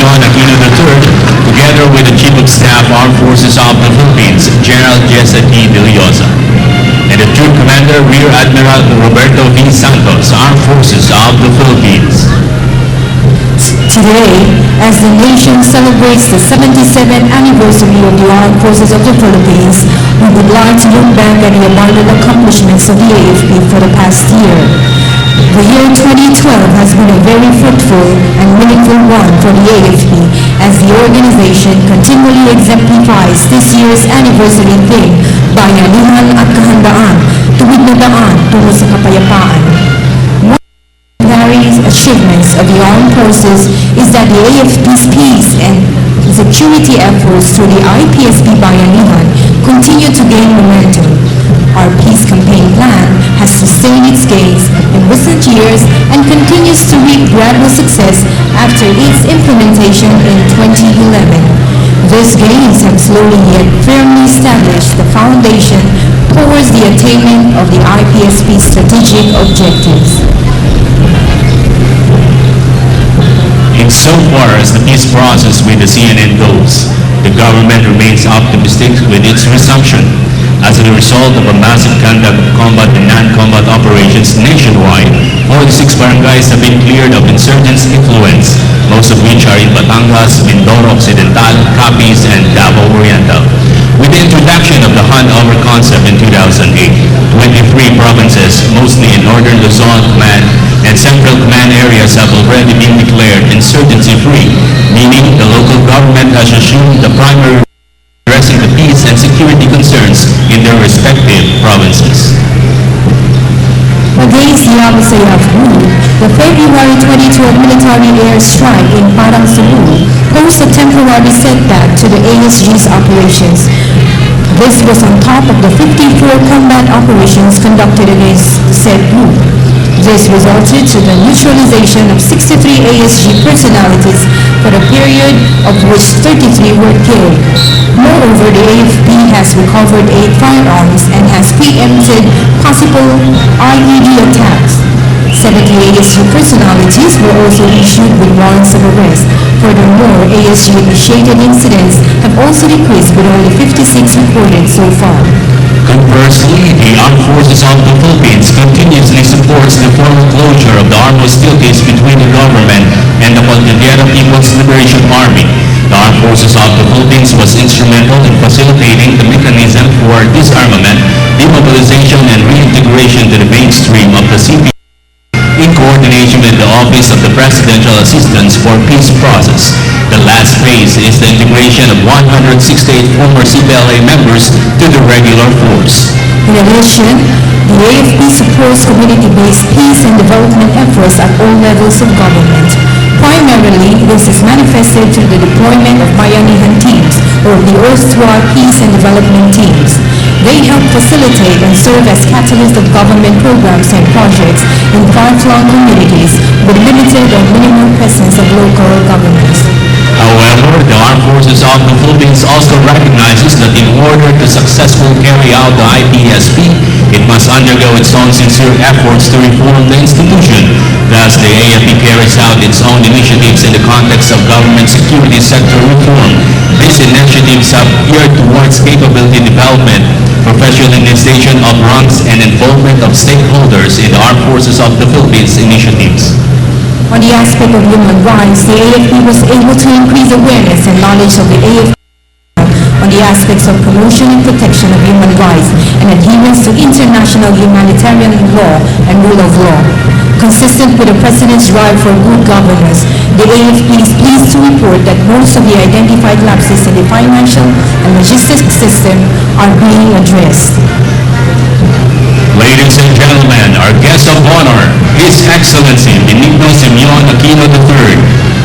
Simeon Aquino III, together with the Chief of Staff, Armed Forces of the Philippines, General Jessa T. Villosa, and the Troop Commander, Rear Admiral Roberto V. Santos, Armed Forces of the Philippines. Today, as the nation celebrates the 77th anniversary of the Armed Forces of the Philippines, we would like to look back at the abundant accomplishments of the AFP for the past year. The year 2012 has been a very fruitful and meaningful one for the AFP as the organization continually exemplifies this year's anniversary theme, Bayanihan at Kahandaan, tuwid na daan tungo sa kapayapaan. Various achievements of the armed forces is that the AFP's peace and security efforts through the IPSP Bayanihan continue to gain momentum. Our peace campaign plan has sustained its gains in recent years and continues to reap gradual success after its implementation in 2011. These gains have slowly yet firmly established the foundation towards the attainment of the IPSP's strategic objectives. Insofar as the peace process with the CNN goes, the government remains optimistic with its resumption. As a result of a massive conduct of combat and non-combat operations nationwide, 46 barangays have been cleared of insurgents' influence, most of which are in Batangas, Mindoro Occidental, Capiz, and Davao Oriental. With the introduction of the hunt-over concept in 2008, 23 provinces, mostly in Northern Luzon Command and Central Command areas, have already been declared insurgency-free, meaning the local government has assumed the primary addressing the peace and security concerns in their respective provinces. Against the Abu-Sayyaf group, the February 2012 military airstrike in Parang Cebu posed a temporary setback to the ASG's operations. This was on top of the 54 combat operations conducted against the said group. This resulted to the neutralization of 63 ASG personalities for a period of which 33 were killed. Moreover, the AFP has recovered 8 firearms and has preempted possible IED attacks. 70 ASG personalities were also issued with warrants of arrest. Furthermore, ASG-initiated incidents have also decreased with only 56 reported so far. Conversely, the Armed Forces of the Philippines continuously supports the formal closure of the armed hostilities between the government and the Cordillera People's Liberation Army. The Armed Forces of the Philippines was instrumental in facilitating the mechanism for disarmament, demobilization, and reintegration to the mainstream of the CP in coordination with the Office of the Presidential Assistance for Peace Process. The last phase is the integration of 168 former CPLA members to the regular force. In addition, the AFP supports community-based peace and development efforts at all levels of government. Primarily, this is manifested through the deployment of Bayanihan teams, or the erstwhile peace and development teams. They help facilitate and serve as catalysts of government programs and projects in far-flung communities with limited or minimal presence of local governments. However, the Armed Forces of the Philippines also recognizes that in order to successfully carry out the IPSP, it must undergo its own sincere efforts to reform the institution. Thus, the AFP carries out its own initiatives in the context of government security sector reform. These initiatives have geared towards capability development, professionalization of ranks, and involvement of stakeholders in the Armed Forces of the Philippines initiatives. On the aspect of human rights, the AFP was able to increase awareness and knowledge of the AFP on the aspects of promotion and protection of human rights and adherence to international humanitarian law and rule of law. Consistent with the President's drive for good governance, the AFP is pleased to report that most of the identified lapses in the financial and logistics system are being addressed. Ladies and gentlemen, our guest of honor, His Excellency Benigno Simeon Aquino III.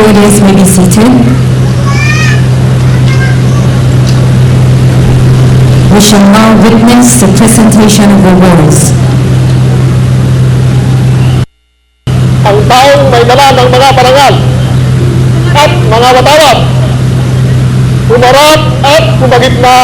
Viewers may be seated. we shall now witness the presentation of awards. Ang taong may dala ng mga parangal at mga watawat, umarap at kumagitna.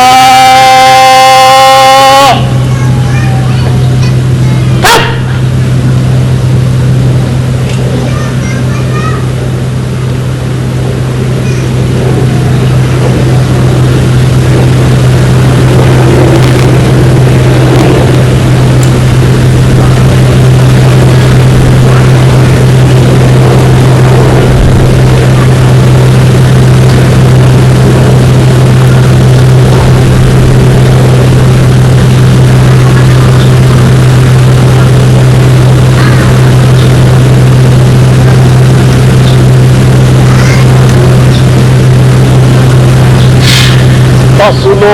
Pasulong!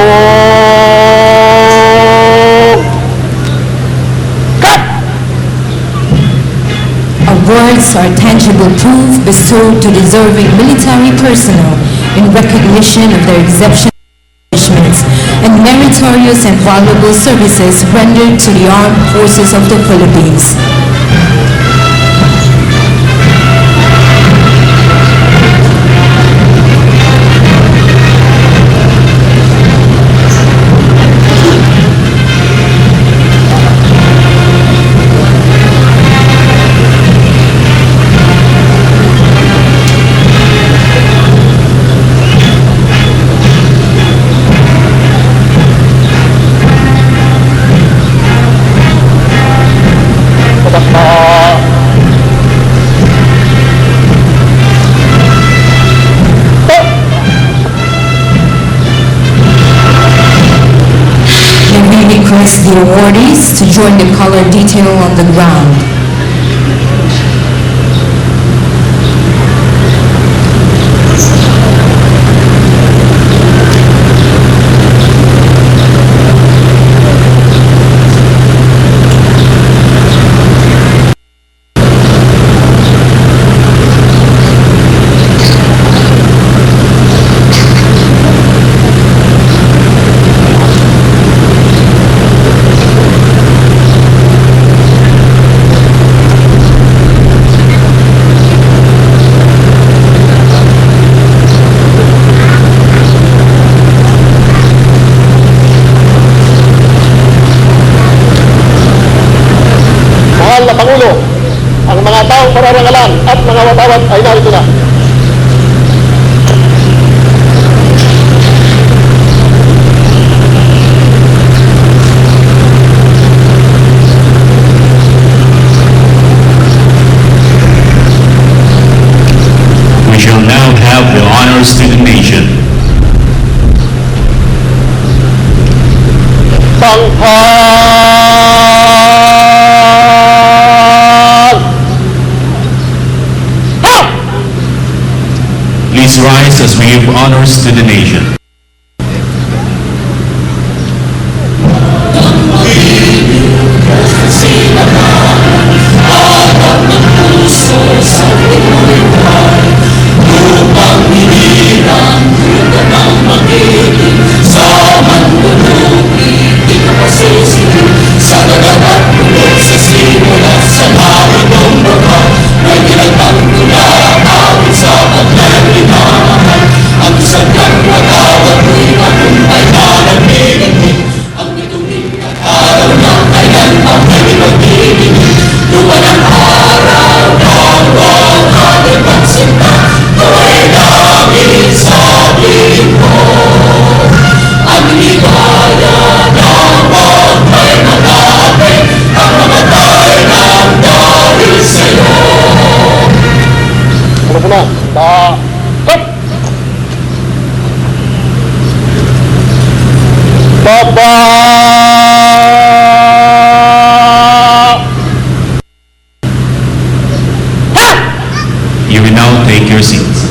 Cut! Awards are tangible proof bestowed to deserving military personnel in recognition of their exceptional accomplishments and meritorious and valuable services rendered to the armed forces of the Philippines. Request the awardees to join the color detail on the ground. Mahal na Pangulo, ang mga taong pararangalan at mga watawat ay narito na. We shall now have the honors to the nation. Please rise as we give honors to the nation. You will now take your seats.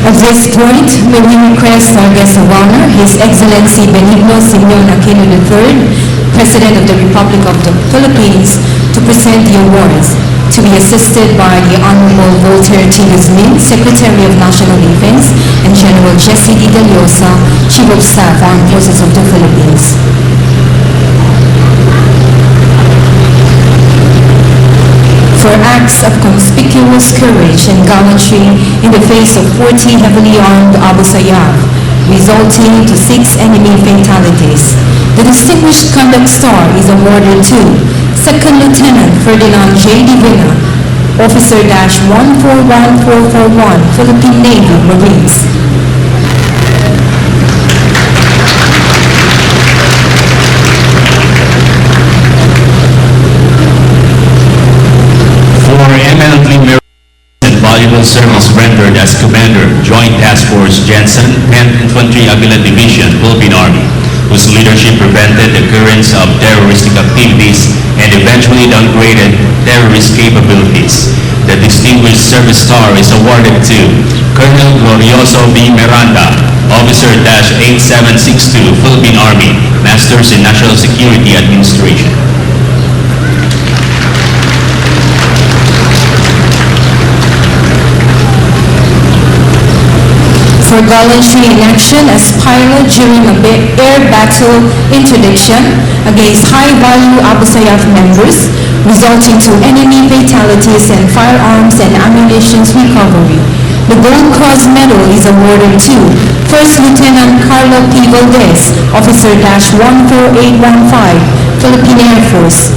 At this point, may we request our guest of honor, His Excellency Benigno Simeon Aquino III, President of the Republic of the Philippines, to present the awards. to be assisted by the Honorable Voltaire T. Guzmin, Secretary of National Defense, and General Jesse D. Deliosa, Chief of Staff, Armed Forces of the Philippines. For acts of conspicuous courage and gallantry in the face of 40 heavily armed Abu Sayyaf, resulting to 6 enemy fatalities. The Distinguished Conduct Star is awarded to Second Lieutenant Ferdinand J. Divina, Officer-141441, Philippine Navy Marines. For eminently meritorious and valuable service rendered as Commander, Joint Task Force Jensen, 10th Infantry Aguila Division, Philippine Army, whose leadership prevented the occurrence of terroristic activities and eventually downgraded terrorist capabilities. The Distinguished Service Star is awarded to Colonel Glorioso B. Miranda, Officer-8762, Philippine Army, Masters in National Security Administration. For gallantry in action as pilot during a air battle interdiction against high-value Abu Sayyaf members, resulting to enemy fatalities and firearms and ammunition recovery. The Gold Cross Medal is awarded to First Lieutenant Carlo P. Valdez, Officer-14815, Philippine Air Force.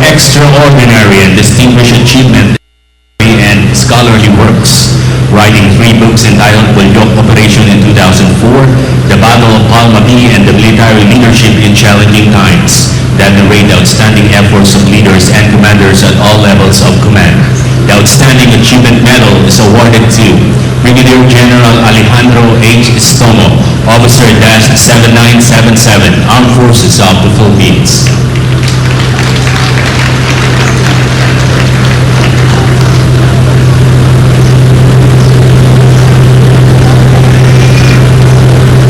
Extraordinary and distinguished achievement and scholarly works, writing 3 books entitled Pulyok Operation in 2004, The Battle of Palma B, and The Military Leadership in Challenging Times, that narrate the outstanding efforts of leaders and commanders at all levels of command. The Outstanding Achievement Medal is awarded to Brigadier General Alejandro H. Estomo, Officer-7977, Armed Forces of the Philippines.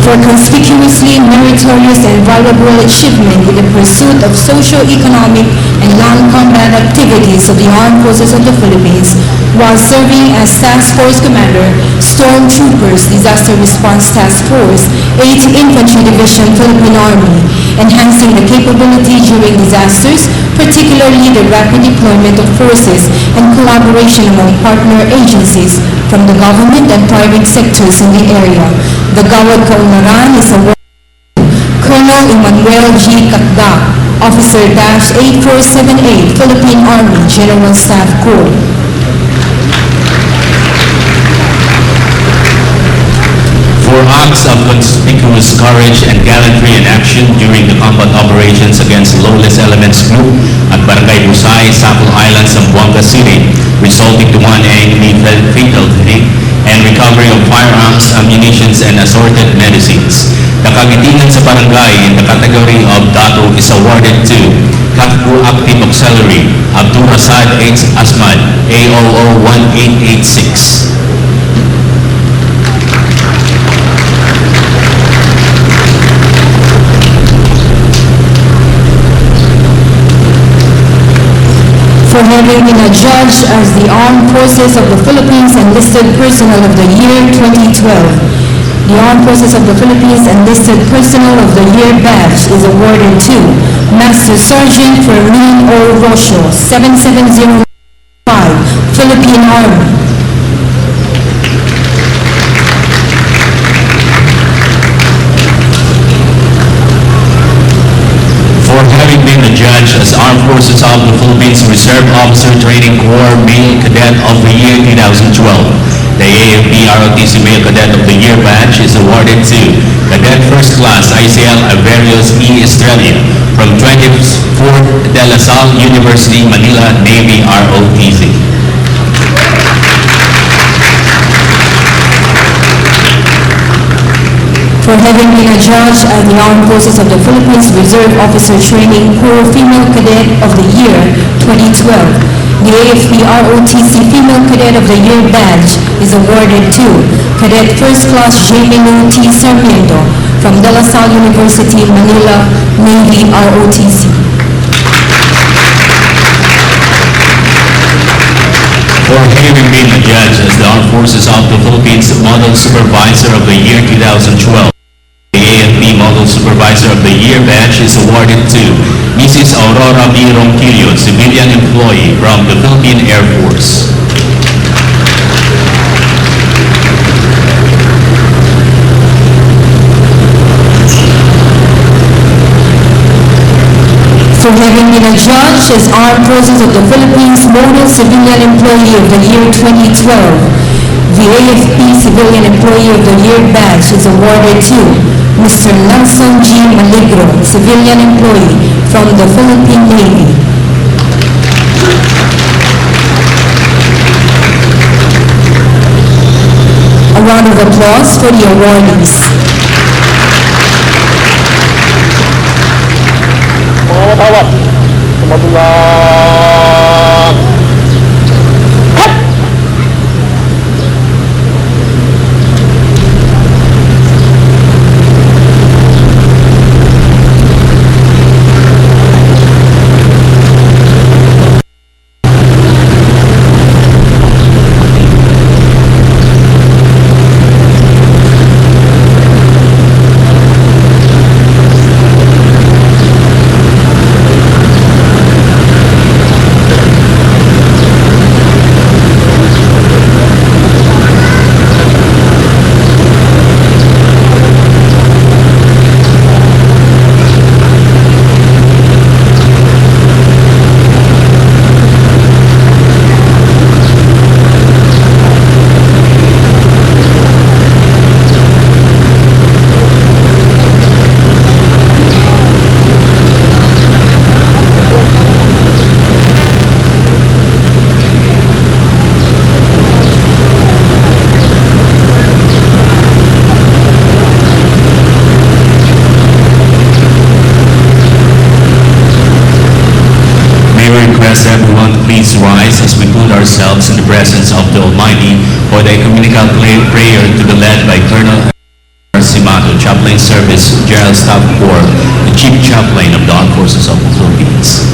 For conspicuously meritorious and valuable achievement in the pursuit of socio-economic and non-combat activities of the Armed Forces of the Philippines while serving as Task Force Commander, Stormtroopers Disaster Response Task Force, 8th Infantry Division, Philippine Army, enhancing the capability during disasters, particularly the rapid deployment of forces and collaboration among partner agencies from the government and private sectors in the area. The Gawad Kaunlaran is awarded to Colonel Emmanuel G. Kakda, Officer-8478, Philippine Army, General Staff Corps. For acts of conspicuous courage and gallantry in action during the combat operations against Lawless Elements Group at Barangay Busay, Sapul Island, Zamboanga City, resulting to 1 enemy fatality and recovery of firearms, ammunitions, and assorted medicines. The kagitingan sa barangay in the category of Dato is awarded to Kakku Active Auxiliary, Abdul Rasad H. Asmad, AOO 1886. For having been adjudged as the Armed Forces of the Philippines Enlisted Personnel of the Year 2012. The Armed Forces of the Philippines Enlisted Personnel of the Year badge is awarded to Master Sergeant Fermin O. Rocio, 7705, Philippine Army. For having been adjudged as Armed Forces of the Philippines Reserve Officer Training Corps Male Cadet of the Year 2012. The AFP ROTC Male Cadet of the Year badge is awarded to Cadet First Class ICL Averios E. Estrella from 24th De La Salle University, Manila, Navy ROTC. For having been adjudged as the Armed Forces of the Philippines Reserve Officer Training Corps Female Cadet of the Year 2012. The AFP ROTC Female Cadet of the Year badge is awarded to Cadet First Class Jamie Lou T. Sarmiento from De La Salle University, Manila, Navy ROTC. For having been adjudged as the Armed Forces of the Philippines Model Supervisor of the Year 2012, the AFP Model Supervisor of the Year badge is awarded to Mrs. Aurora B. Ronquillo, civilian employee from the Philippine Air Force. For having been adjudged as Armed Forces of the Philippines Model Civilian Employee of the Year 2012, the AFP Civilian Employee of the Year badge is awarded to Mr. Nelson G. Maligro, Civilian Employee from the Philippine Navy. A round of applause for the awardees. Mga watawat, sumabulan. Everyone, please rise as we put ourselves in the presence of the Almighty for the ecumenical prayer to be led by Colonel Simato, Chaplain Service, General Staff Corps, the Chief Chaplain of the Armed Forces of the Philippines.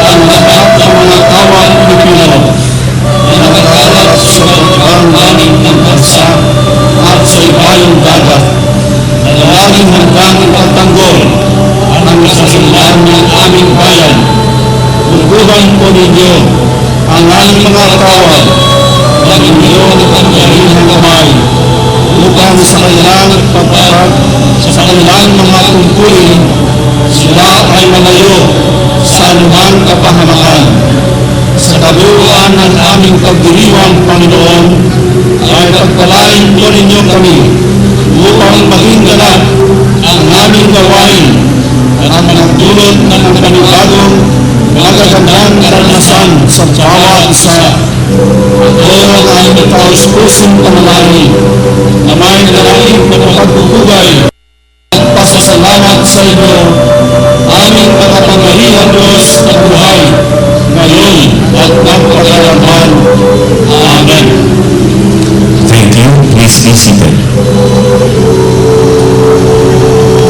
Ang lahat ng mga tawang Pilipino na nag-aaral sa malayong dagat na laging handang ipagtanggol ang kasalukuyan ng aming bayan. Tuguhan po ninyo ang aming mga tawag ng inyong kapangyarihang kamay upang sa kanilang pagpapag sa kanilang mga tungkulin sila ay malayo sa anumang kapahamakan. Sa kabuuan ng aming pagdiriwang, Panginoon, ay pagpalain po ninyo kami upang maging ganap ang aming gawain at magdulot ng panibagong magagandang karanasan sa bawat isa. Ito ang aming taos-pusong panalangin